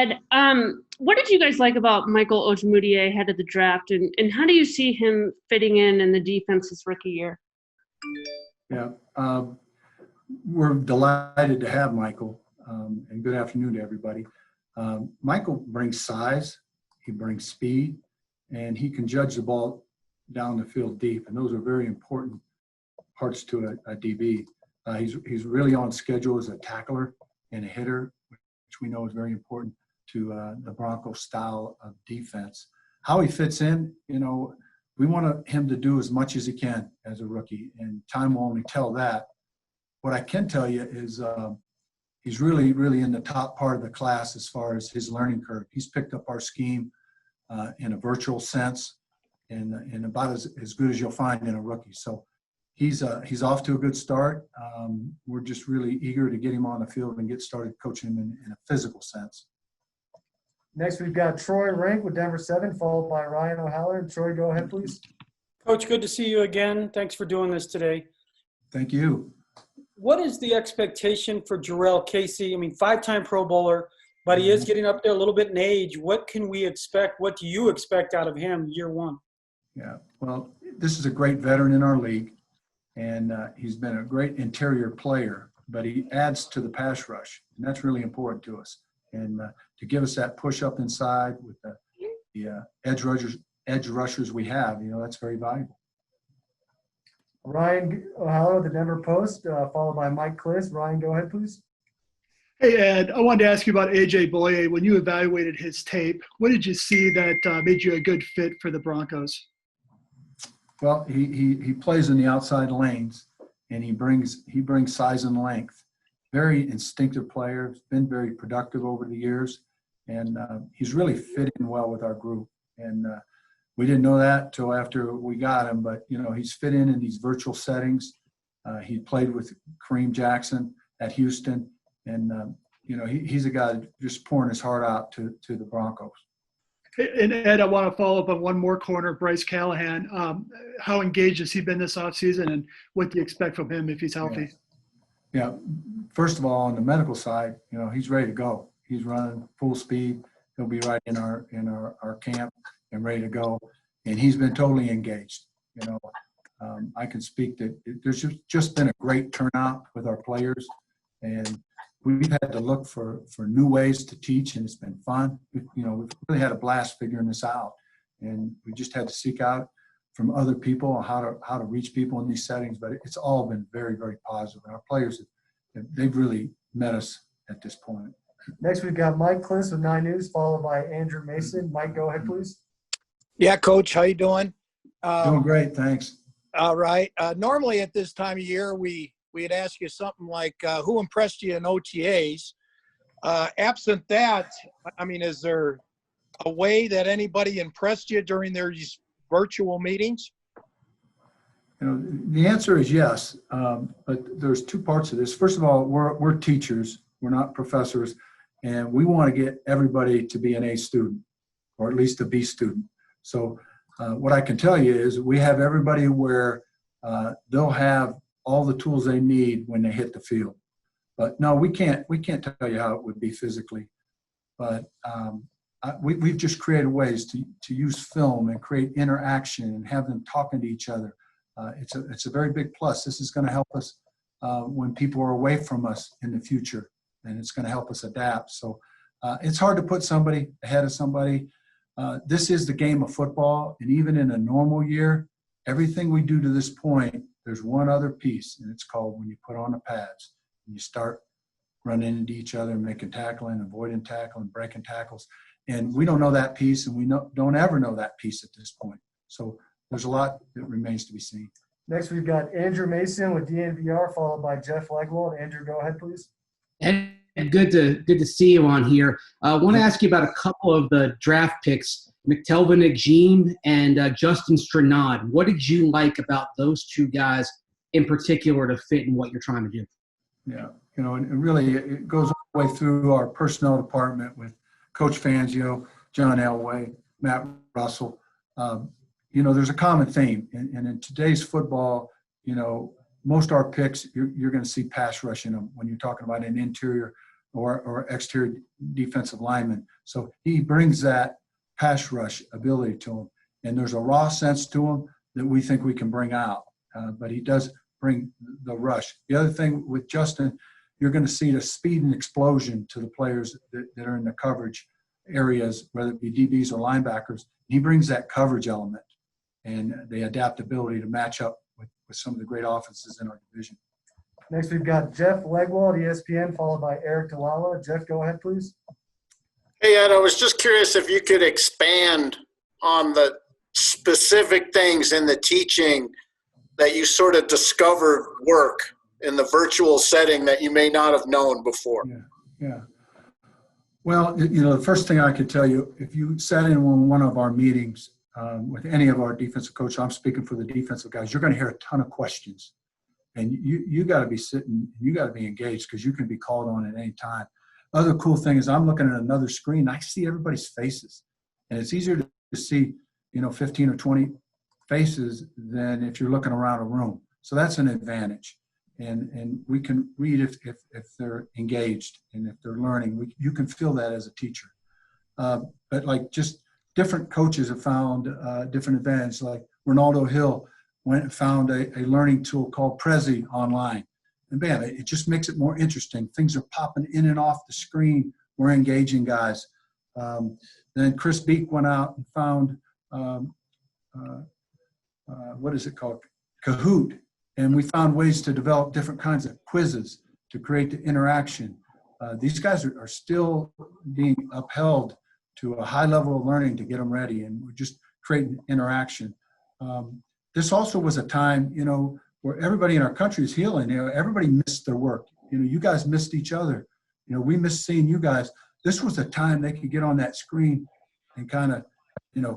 Ed, what did you guys like about Michael Ojemudia ahead of the draft, and how do you see him fitting in the defense this rookie year? Yeah, we're delighted to have Michael, and good afternoon to everybody. Michael brings size, he brings speed, and he can judge the ball down the field deep, and those are very important parts to a DB. He's really on schedule as a tackler and a hitter, which we know is very important to the Broncos style of defense. How he fits in, we want him to do as much as he can as a rookie, and time will only tell that. What I can tell you is he's really, really in the top part of the class as far as his learning curve. He's picked up our scheme in a virtual sense, and about as good as you'll find in a rookie. So he's off to a good start. We're just really eager to get him on the field and get started coaching him in a physical sense. Next, we've got Troy Rank with Denver 7, followed by Ryan O'Halloran. Troy, go ahead, please. Coach, good to see you again. Thanks for doing this today. Thank you. What is the expectation for Jarrell Casey? I mean, 5-time Pro Bowler, but he is getting up there a little bit in age. What can we expect? What do you expect out of him year one? Yeah, well, this is a great veteran in our league, and he's been a great interior player, but he adds to the pass rush, and that's really important to us. And to give us that push up inside with the edge rushers we have, that's very valuable. Ryan O'Halloran, the Denver Post, followed by Mike Kliss. Ryan, go ahead, please. Hey, Ed, I wanted to ask you about A.J. Boye. When you evaluated his tape, what did you see that made you a good fit for the Broncos? Well, he plays in the outside lanes, and he brings size and length. Very instinctive player, been very productive over the years, and he's really fit in well with our group. And we didn't know that till after we got him, but he's fit in these virtual settings. He played with Kareem Jackson at Houston, and he's a guy just pouring his heart out to the Broncos. And Ed, I want to follow up on one more corner, Bryce Callahan. How engaged has he been this offseason, and what do you expect from him if he's healthy? Yeah. First of all, on the medical side, he's ready to go. He's running full speed. He'll be right in our camp and ready to go. And he's been totally engaged. I can speak that there's just been a great turnout with our players, and we've had to look for new ways to teach, and it's been fun. We've really had a blast figuring this out, and we just had to seek out from other people on how to reach people in these settings. But it's all been very, very positive. And our players, they've really met us at this point. Next, we've got Mike Kliss with 9 News, followed by Andrew Mason. Mike, go ahead, please. Yeah, Coach, how you doing? Doing great, thanks. All right. Normally at this time of year, we'd ask you something like, who impressed you in OTAs? Absent that, I mean, is there a way that anybody impressed you during their virtual meetings? The answer is yes, but there's two parts of this. First of all, we're teachers. We're not professors, and we want to get everybody to be an A student, or at least a B student. So what I can tell you is we have everybody where they'll have all the tools they need when they hit the field. But no, we can't tell you how it would be physically. But we've just created ways to use film and create interaction and have them talking to each other. It's a very big plus. This is going to help us when people are away from us in the future, and it's going to help us adapt. So it's hard to put somebody ahead of somebody. This is the game of football, and even in a normal year, everything we do to this point, there's one other piece, and it's called when you put on the pads and you start running into each other and making tackling, avoiding tackling, breaking tackles. And we don't know that piece, and we don't ever know that piece at this point. So there's a lot that remains to be seen. Next, we've got Andrew Mason with DNVR, followed by Jeff Legwold. Andrew, go ahead, please. And good to see you on here. I want to ask you about a couple of the draft picks, McTelvin Agim and Justin Stranad. What did you like about those two guys in particular to fit in what you're trying to do? Yeah, and really it goes all the way through our personnel department with Coach Fangio, John Elway, Matt Russell. There's a common theme. And in today's football, most of our picks, you're going to see pass rush in them when you're talking about an interior or exterior defensive lineman. So he brings that pass rush ability to him. And there's a raw sense to him that we think we can bring out. But he does bring the rush. The other thing with Justin, you're going to see the speed and explosion to the players that are in the coverage areas, whether it be DBs or linebackers. He brings that coverage element and the adaptability to match up with some of the great offenses in our division. Next, we've got Jeff Legwald, ESPN, followed by Eric Dalala. Jeff, go ahead, please. Hey, Ed, I was just curious if you could expand on the specific things in the teaching that you sort of discovered work in the virtual setting that you may not have known before. Yeah. Well, the first thing I could tell you, if you sat in one of our meetings with any of our defensive coaches, I'm speaking for the defensive guys, you're going to hear a ton of questions. And you got to be sitting, you got to be engaged because you can be called on at any time. Other cool thing is I'm looking at another screen. I see everybody's faces. And it's easier to see, 15 or 20 faces than if you're looking around a room. So that's an advantage. And we can read if they're engaged and if they're learning. You can feel that as a teacher. But like just different coaches have found different advantages. Like Ronaldo Hill went and found a learning tool called Prezi online. And bam, it just makes it more interesting. Things are popping in and off the screen. We're engaging guys. Then Chris Beek went out and found, what is it called? Kahoot. And we found ways to develop different kinds of quizzes to create the interaction. These guys are still being upheld to a high level of learning to get them ready. And we're just creating interaction. This also was a time, where everybody in our country is healing. Everybody missed their work. You guys missed each other. We missed seeing you guys. This was a time they could get on that screen and kind of,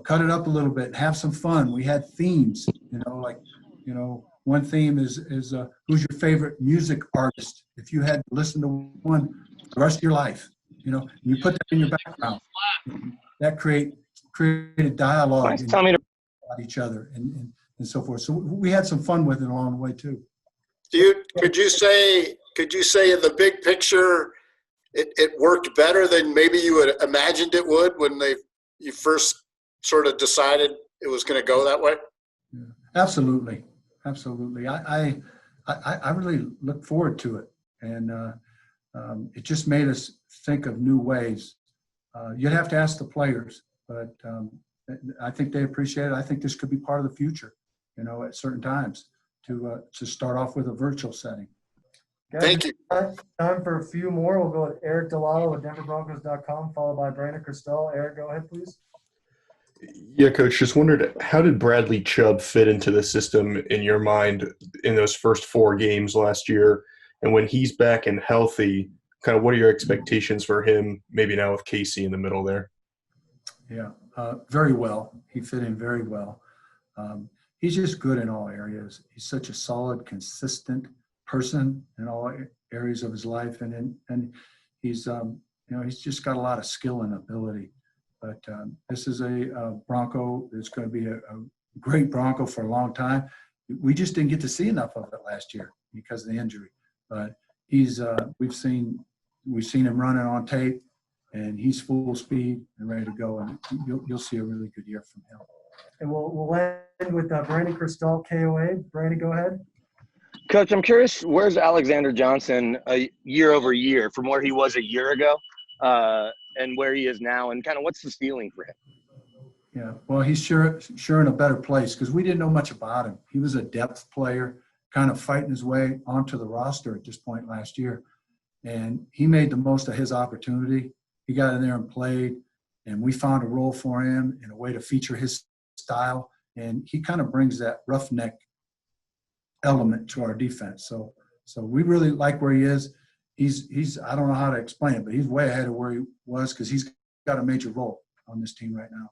cut it up a little bit and have some fun. We had themes, one theme is who's your favorite music artist? If you had to listen to one the rest of your life, you put that in your background. That created dialogue about each other and so forth. So we had some fun with it along the way too. Could you say in the big picture, it worked better than maybe you had imagined it would when you first sort of decided it was going to go that way? Yeah, absolutely. I really look forward to it. And it just made us think of new ways. You'd have to ask the players, but I think they appreciate it. I think this could be part of the future, at certain times to start off with a virtual setting. Thank you. Time for a few more. We'll go with Eric Dalala with DenverBroncos.com, followed by Brandon Cristal. Eric, go ahead, please. Yeah, Coach, just wondered, how did Bradley Chubb fit into the system in your mind in those first 4 games last year? And when he's back and healthy, kind of what are your expectations for him, maybe now with Casey in the middle there? Yeah, very well. He fit in very well. He's just good in all areas. He's such a solid, consistent person in all areas of his life. And he's, he's just got a lot of skill and ability. But this is a Bronco that's going to be a great Bronco for a long time. We just didn't get to see enough of it last year because of the injury. But he's we've seen him running on tape, and he's full speed and ready to go. And you'll see a really good year from him. And we'll end with Brandon Cristal, KOA. Brandon, go ahead. Coach, I'm curious, where's Alexander Johnson year over year from where he was a year ago? And where he is now, and kind of what's the ceiling for him? Yeah, well, he's sure in a better place because we didn't know much about him. He was a depth player, kind of fighting his way onto the roster at this point last year. And he made the most of his opportunity. He got in there and played, and we found a role for him and a way to feature his style. And he kind of brings that roughneck element to our defense. So we really like where he is. He's I don't know how to explain it, but he's way ahead of where he was because he's got a major role on this team right now.